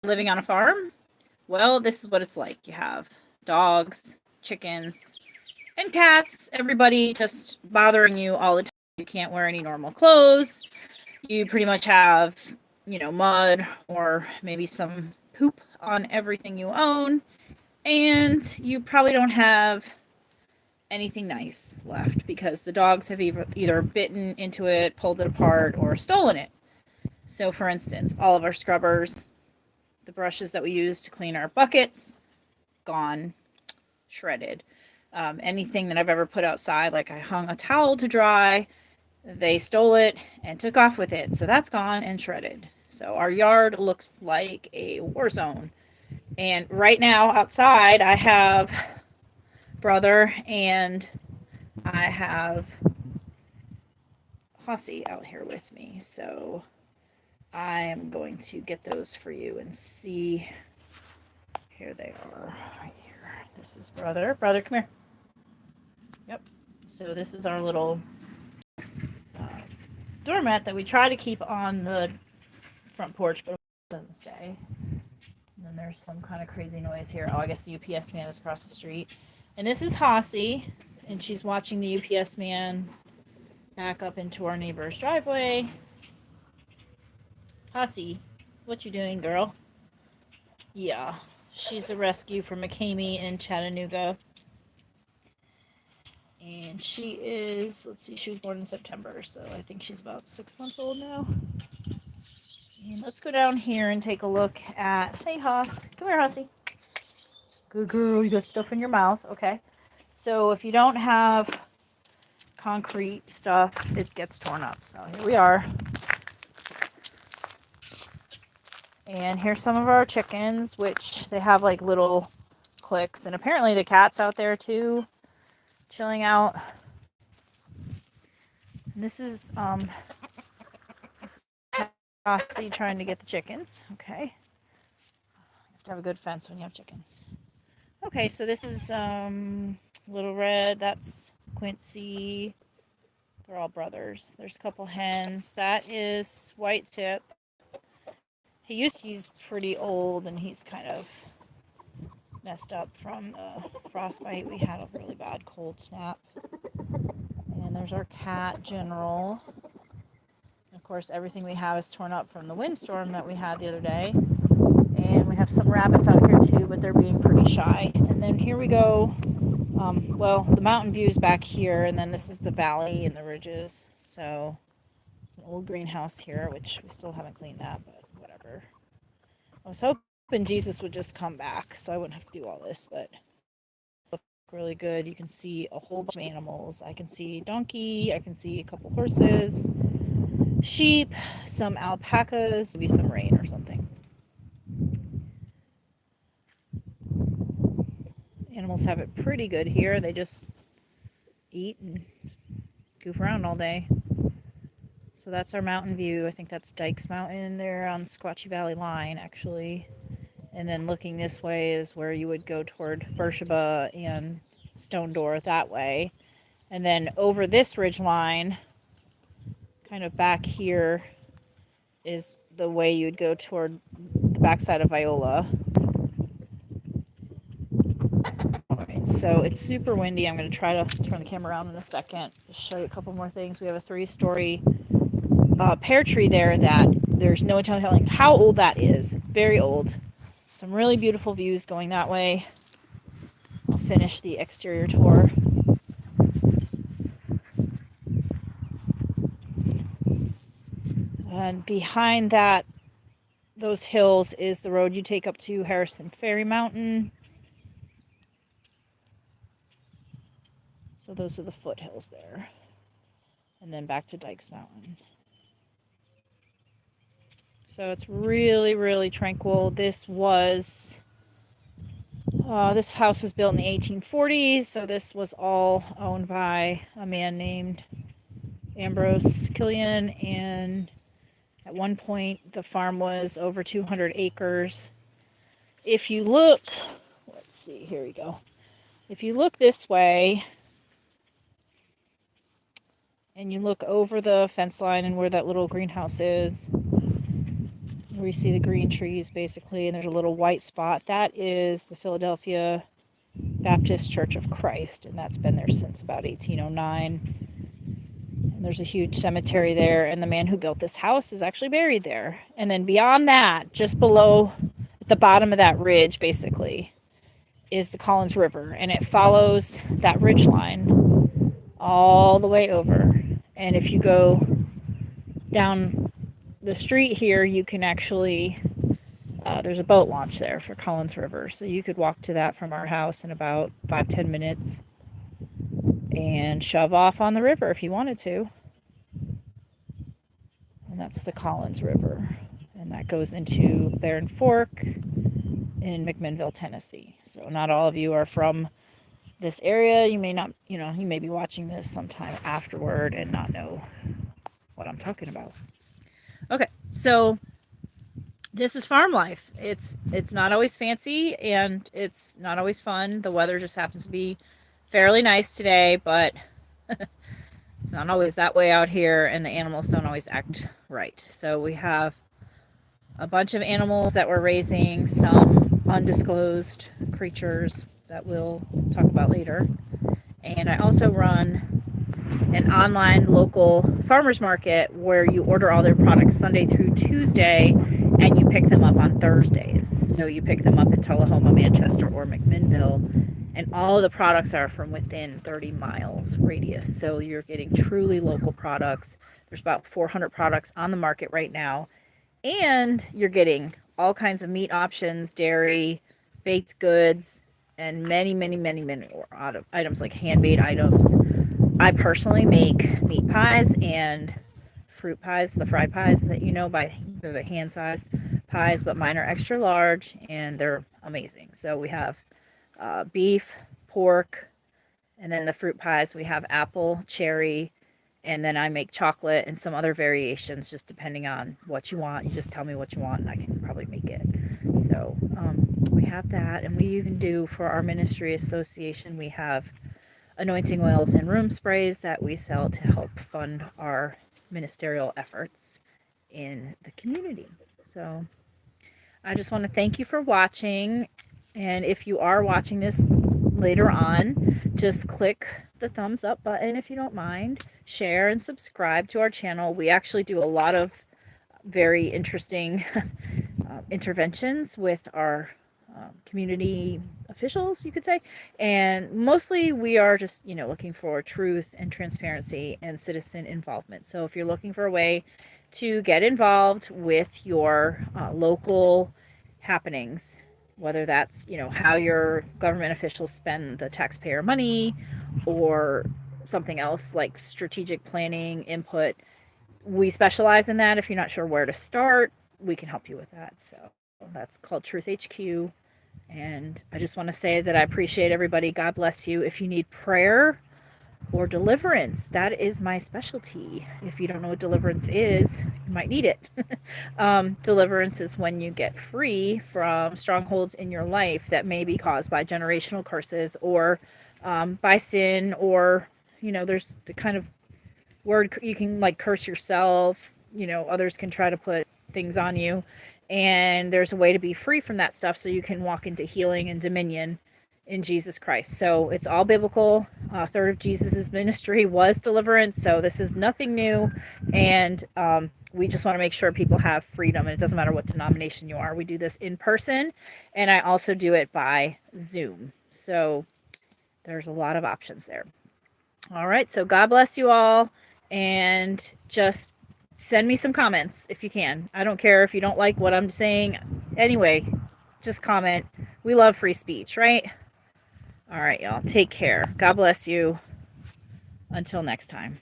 living on a farm? Well, this is what it's like. You have dogs, chickens, and cats. Everybody just bothering you all the time. You can't wear any normal clothes. You pretty much have, mud or maybe some poop on everything you own. And you probably don't have anything nice left because the dogs have either bitten into it, pulled it apart, or stolen it. So, for instance, all of our scrubbers, the brushes that we use to clean our buckets, gone, shredded. Anything that I've ever put outside, like I hung a towel to dry, they stole it and took off with it. So that's gone and shredded. So our yard looks like a war zone. And right now outside, I have Brother and I have Hussy out here with me. So I am going to get those for you and see. Here they are, right here. This is Brother. Brother, come here. Yep. So this is our little doormat that we try to keep on the front porch, but it doesn't stay. And then there's some kind of crazy noise here. Oh, I guess the UPS man is across the street. And this is Hossie, and she's watching the UPS man back up into our neighbor's driveway. Hossie, what you doing, girl? Yeah, she's a rescue from McCamey in Chattanooga. And she is, let's see, she was born in September, so I think she's about 6 months old now. And let's go down here and take a look at, hey Hoss, come here Hossie. Good girl, you got stuff in your mouth, okay. So if you don't have concrete stuff, it gets torn up. So here we are. And here's some of our chickens, which they have like little clicks. And apparently the cat's out there too, chilling out. And this is Hossie trying to get the chickens. Okay. You have to have a good fence when you have chickens. Okay, so this is Little Red. That's Quincy. They're all brothers. There's a couple hens. That is White Tip. He's pretty old and he's kind of messed up from the frostbite. We had a really bad cold snap. And there's our cat, General. Of course, everything we have is torn up from the windstorm that we had the other day. And we have some rabbits out here too, but they're being pretty shy. And then here we go. Well, the mountain view is back here, and then this is the valley and the ridges. So it's an old greenhouse here, which we still haven't cleaned that, but whatever. I was hoping Jesus would just come back so I wouldn't have to do all this, but look really good. You can see a whole bunch of animals. I can see donkey, I can see a couple horses, sheep, some alpacas, maybe some rain or something. Animals have it pretty good here. They just eat and goof around all day. So that's our mountain view. I think that's Dykes Mountain there on Squatchy Valley line, actually. And then looking this way is where you would go toward Beersheba and Stone Door that way. And then over this ridge line, kind of back here, is the way you'd go toward the backside of Viola. So it's super windy. I'm going to try to turn the camera around in a second. Just show you a couple more things. We have a 3-story pear tree there that there's no telling how old that is. It's very old. Some really beautiful views going that way. I'll finish the exterior tour. And behind that, those hills is the road you take up to Harrison Ferry Mountain. So those are the foothills there. And then back to Dykes Mountain. So it's really, really tranquil. This house was built in the 1840s. So this was all owned by a man named Ambrose Killian. And at one point, the farm was over 200 acres. If you look, let's see, here we go. If you look this way, and you look over the fence line and where that little greenhouse is, where you see the green trees basically, and there's a little white spot. That is the Philadelphia Baptist Church of Christ, and that's been there since about 1809. And there's a huge cemetery there, and the man who built this house is actually buried there. And then beyond that, just below, at the bottom of that ridge basically, is the Collins River, and it follows that ridge line all the way over. And if you go down the street here, you can actually, there's a boat launch there for Collins River, so you could walk to that from our house in about 5-10 minutes and shove off on the river if you wanted to. And that's the Collins River, and that goes into Barren Fork in McMinnville, Tennessee. So not all of you are from this area. You may not, you may be watching this sometime afterward and not know what I'm talking about. Okay, so this is farm life. It's not always fancy, and it's not always fun. The weather just happens to be fairly nice today, but it's not always that way out here, and the animals don't always act right. So we have a bunch of animals that we're raising, some undisclosed creatures that we'll talk about later. And I also run an online local farmers market where you order all their products Sunday through Tuesday, and you pick them up on Thursdays. So you pick them up in Tullahoma, Manchester, or McMinnville, and all of the products are from within 30 miles radius. So you're getting truly local products. There's about 400 products on the market right now, and you're getting all kinds of meat options, dairy, baked goods, and many items like handmade items. I personally make meat pies and fruit pies, the fried pies that they're the hand-sized pies, but mine are extra large and they're amazing. So we have beef, pork, and then the fruit pies we have apple, cherry, and then I make chocolate and some other variations just depending on what you want. You just tell me what you want and I can probably make it. So we have that, and we even do, for our ministry association, we have anointing oils and room sprays that we sell to help fund our ministerial efforts in the community. So I just want to thank you for watching, and if you are watching this later on, just click the thumbs up button if you don't mind, share and subscribe to our channel. We actually do a lot of very interesting interventions with our community officials, you could say, and mostly we are just looking for truth and transparency and citizen involvement. So if you're looking for a way to get involved with your local happenings, whether that's how your government officials spend the taxpayer money or something else like strategic planning input, we specialize in that. If you're not sure where to start, we can help you with that. So that's called Truth HQ. And I just want to say that I appreciate everybody. God bless you. If you need prayer or deliverance, that is my specialty. If you don't know what deliverance is, you might need it. Deliverance is when you get free from strongholds in your life that may be caused by generational curses or by sin, or there's the kind of word you can curse yourself. Others can try to put things on you, and there's a way to be free from that stuff so you can walk into healing and dominion in Jesus Christ. So it's all biblical. A third of Jesus's ministry was deliverance, so this is nothing new, and we just want to make sure people have freedom, and it doesn't matter what denomination you are. We do this in person, and I also do it by Zoom, so there's a lot of options there. All right, so God bless you all, and just send me some comments if you can. I don't care if you don't like what I'm saying. Anyway, just comment. We love free speech, right? All right, y'all. Take care. God bless you. Until next time.